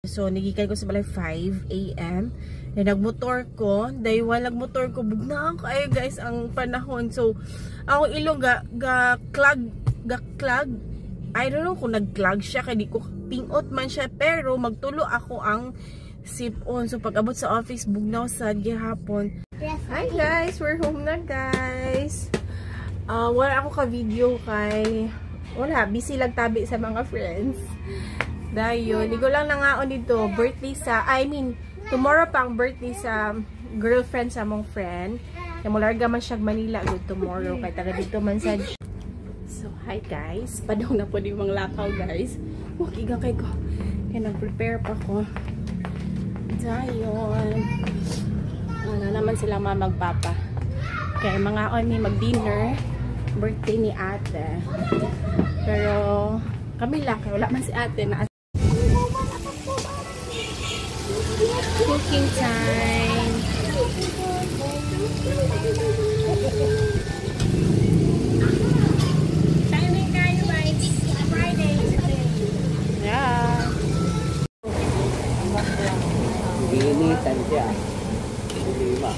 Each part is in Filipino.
So, nagikay ko sa balay 5 AM. Nagmotor ko. Dahil walang motor ko, bugnahan kayo guys ang panahon. So, ako ilong ga-clog. I don't know kung nag-clog siya. Kaya di ko pingot man siya. Pero, magtulo ako ang sip-on. So, pag abot sa office, bugnaw sa gihapon. Hi guys! We're home na guys. Wala ako ka-video kay... Wala, busy lang tabi sa mga friends. Dahil, hindi ko lang nangaon dito. Birthday sa, tomorrow pang birthday sa girlfriend sa mong friend. Kaya mularga man siya Manila good tomorrow. Kaya taga dito man sa... So, hi guys. Padong na po din mga lakaw guys. Wakiga kay ko. Kaya nag-prepare pa ko. Dahil, wala naman sila magpapa. Kaya mga on may mag-dinner. Birthday ni ate. Pero, kami lang. Kaya wala man si ate na cooking time. Timing guys, right? Friday today. Yeah. Initan siya. Lima.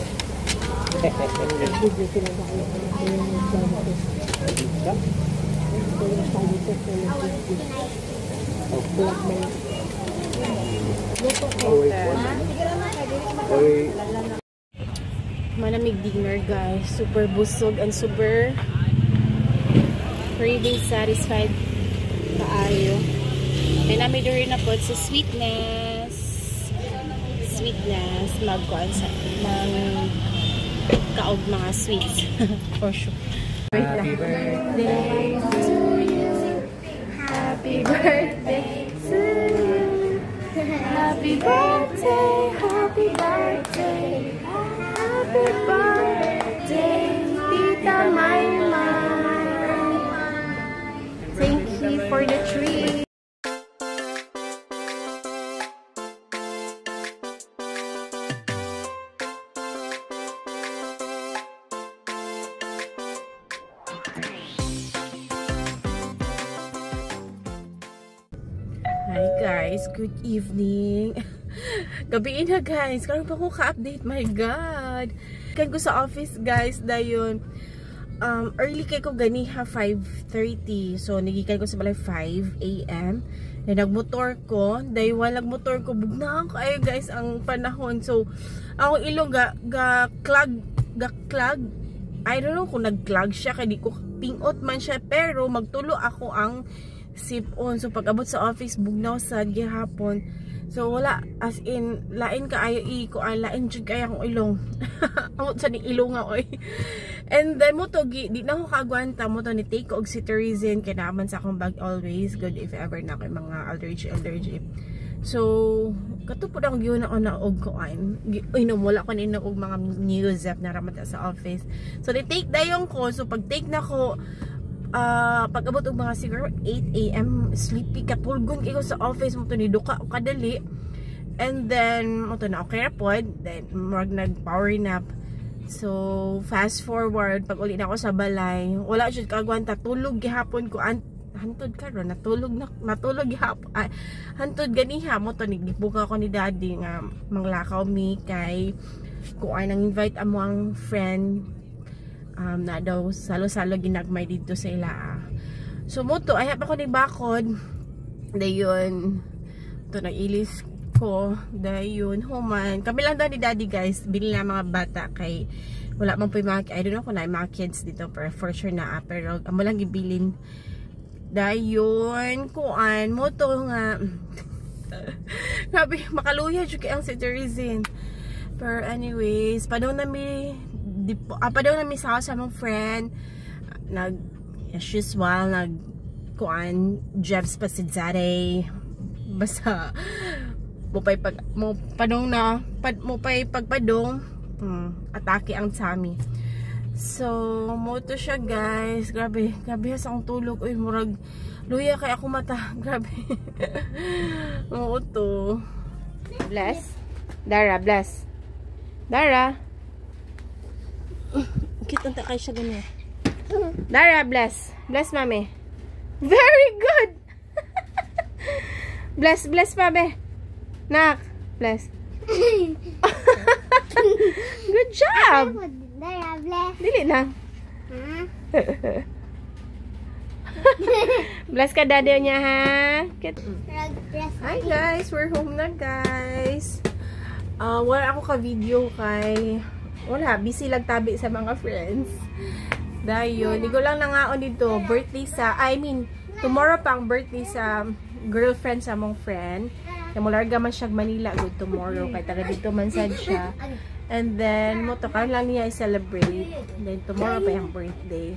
Malamig dinner guys, super busog and super craving satisfied kaayo. May namin rin na po sa sweetness magkuhan sa kaog mga sweets for sure. Happy birthday to you, happy birthday to you, happy birthday, happy birthday, happy birthday, Tita Maymay. Thank you for the treat. Hi guys, good evening. Gabi na guys, karon pa ko ka-update, my god. Kan ko sa office guys, dayon early kay ko gani ha 5:30. So nagikay ko sa balay 5 AM. Nagmotor ko, dahil walang motor ko, bugnahan kayo guys ang panahon. So ako ilong ga-clog. I don't know kung nag-clog siya, kaya di ko pingot man siya, pero magtulo ako ang sip-on. So, pag abot sa office, bugnaw sa gihapon. So, wala. As in, lain ka ayo lain jud kaya akong ilong. Amot sa ni ilong nga, oy. And then, mo to, di na ako kagwanta mo to, ni take ko og cetirizine, kaya naman sa akong bag always. Good if ever na kay mga allergy. So, katupod akong yun na og kuan. Wala ko na og mga news na ramata sa office. So, ni take dayon ko. So, pag take na ko, pag abot og mga siguro 8 AM sleepy katulgon kayo sa office mo to ni duka o kadali, and then mo to na okay pod, then nag power nap. So fast forward, pag uli na ako sa balay, wala jud kagwanta, tulog gihapon ko hantod karon natulog gihapon, hantod ganiha mo to nigibuka ko ni daddy nga manglakaw mi kay kuan nang invite among friend. Na daw salo-salo ginagmay dito sa ila. So moto ayap ako ni bakod. Dayon to nag-ilis ko. Dayon human. Kami lang daw ni daddy guys. Bili na mga bata kay wala man po mga, I don't know kung na mga kids dito pero for sure na pero amo lang gibilin. Dayon kuan moto nga. Grabe makaluya jud kay ang cetirizine. Pero anyways, padaw na mi daw na sa mong friend as usual kuan Jeffs pasidzare basta mo pay pagpadong atake ang Tommy. So mo to siya guys, grabe sa akong tulog, uy murag luya kay ako mata, grabe. Mo to bless Dara kita ta kay siya ganyan. Dara, bless mami. Very good. Bless mami. Nak, bless. Good job. Dili na. Bless ka daddy niya ha. Hi guys, we're home na guys. Wala ako ka-video kay busy lang tabi sa mga friends. Dayon, hindi ko lang nangaon dito. Birthday tomorrow pang birthday sa girlfriend sa mong friend. Kaya mularga man siya Manila good tomorrow. Kaya taga dito man sad siya. And then, motokan lang niya i-celebrate. Then, tomorrow pa yung birthday.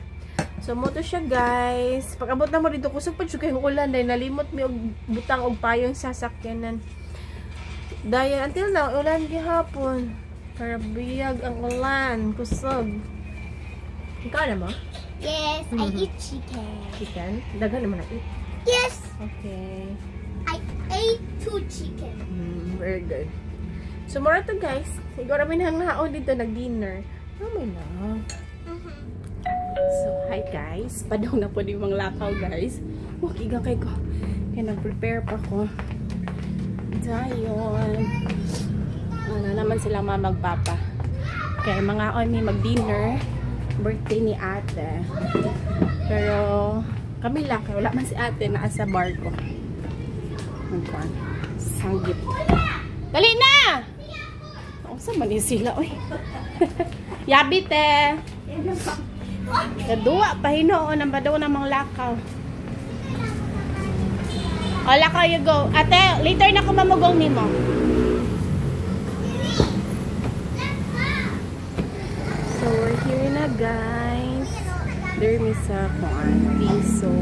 So, moto siya guys. Pag abot na mo dito, kusog pa siya kayong ulan. Dahil nalimot mo yung butang o payong sasakyanan. Dahil, until now, ulan gihapon. Karabiyag ang ulan. Kusog. Ikaw na mo? Yes, I eat chicken. Chicken? Dagan naman na eat. Yes, Okay. I ate 2 chicken. Very good. So, mura to guys. Siguro may nanghaon dito nag-dinner. May na. So, hi guys. Padong na po di mga lakaw guys. Iga kay ko. Kaya nag-prepare pa ko. Dayon. Ano naman silang magpapa. Kaya mga may mag-dinner. Birthday ni ate. Pero kami lang. Kaya wala man si ate na sa bar ko. Sanggip. Dali na! Saan man sila? Yabi te! Kadua, pahinoon ang badaw ng mga lakaw. O, lakaw you go. Ate, later na ko mamugong ni mo. So, we're here na guys. There is a piso.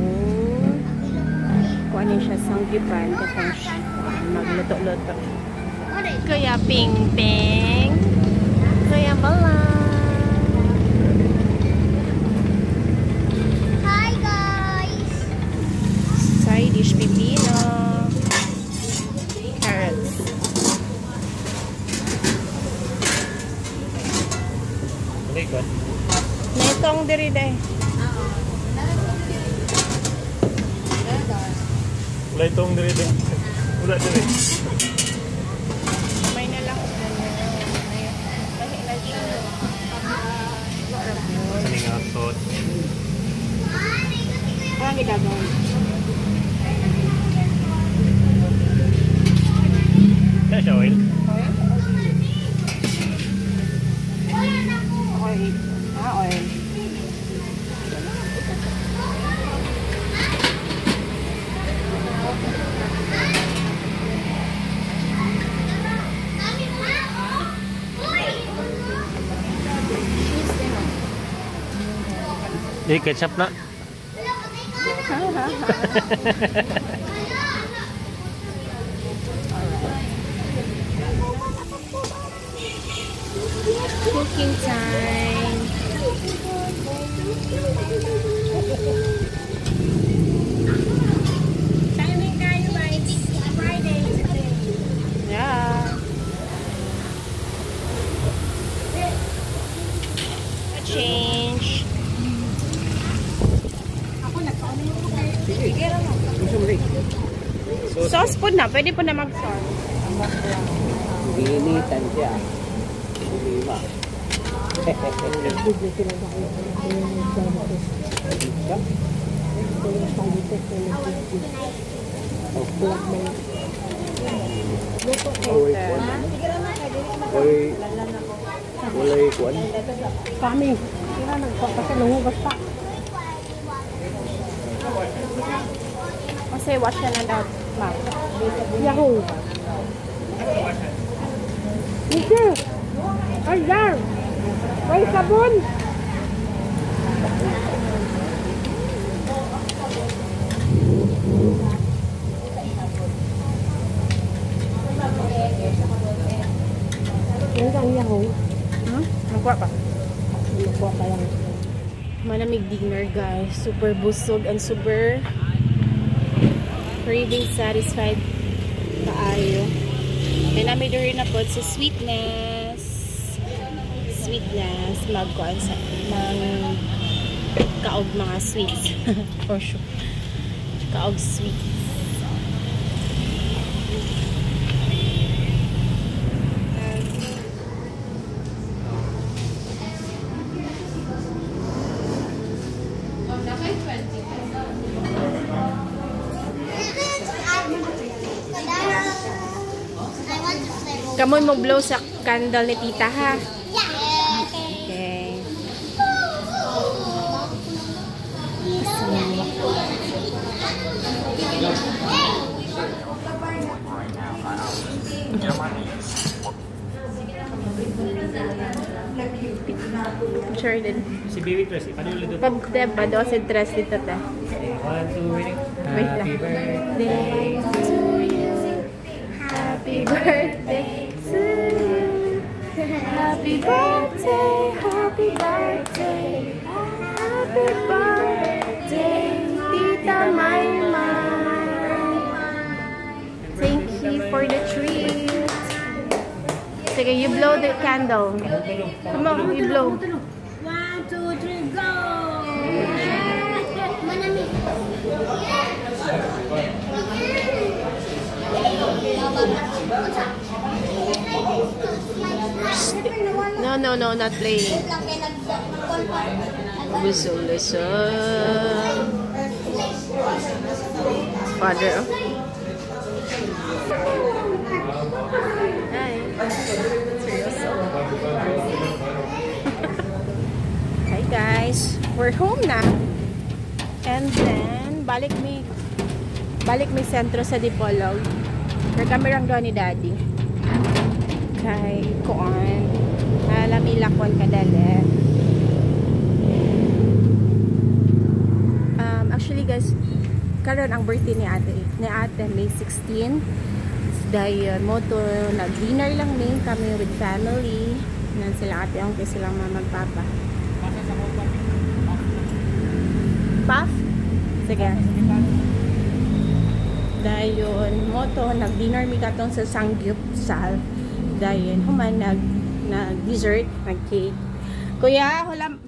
Kung ano siya sanggipan, katang siya magluto-luto. Kuya Ping Ping. Kuya Bala. Hi guys. Side dish pipino. Carrots. Likod. Na itong diri day. Wala itong diri. Wala diri. May na lang. Kaning atot. Parang gagawin. Kaya siya oil. Oil. Oil. Ketchup na. Cooking time. Timing guys, right? It's Friday today. Yeah. A change. Sauce po na. Pwede po na mag-sauce. Initan siya. Lima. Walay kuan. Kami. Kira nagpapasa nangugas pa. Kasi wash na na daw. Ma'am. Yahoo! Ito! Ayan! May sabon! Yan ang Yahoo. Nagkuha pa? Nagkuha pa lang. Malamig dinner guys. Super busog and super craving satisfied kaayo. May namid rin na po sa sweetness magkuhan sa kaog mga sweets for sure kaog sweets Kamon mo blow sa candle ni tita ha. Okay. Jordan. Si Baby Tres, ipanulit doon. Pagdeb ba? 12-3 dito ta. 1, 2, ready? Wait lang. Happy birthday to you. Happy birthday to you. Happy birthday, happy birthday. Happy birthday, Tita Maymay. Thank you for the treat. Sige, you blow the candle. Come on, you blow. 1, 2, 3, go! Manami. No, not playing. Busog-lusog. Father, oh. Hi. Seryoso. Hi guys. We're home na. And then, balik mi sentro sa Dipolog. Pero kami rang doon ni Daddy. Kay Kuan. Lamilakon kadali. Actually guys, karon ang birthday ni ate May 16. Dahil moto nag-dinner lang kami with family. Nan sila ate ang silang magpapa. Puff? Sige. Dahil yun, moto nag-dinner mi katong sa Sangyupsal. Dahil human nag-dessert, nag-cake. Kuya, hulam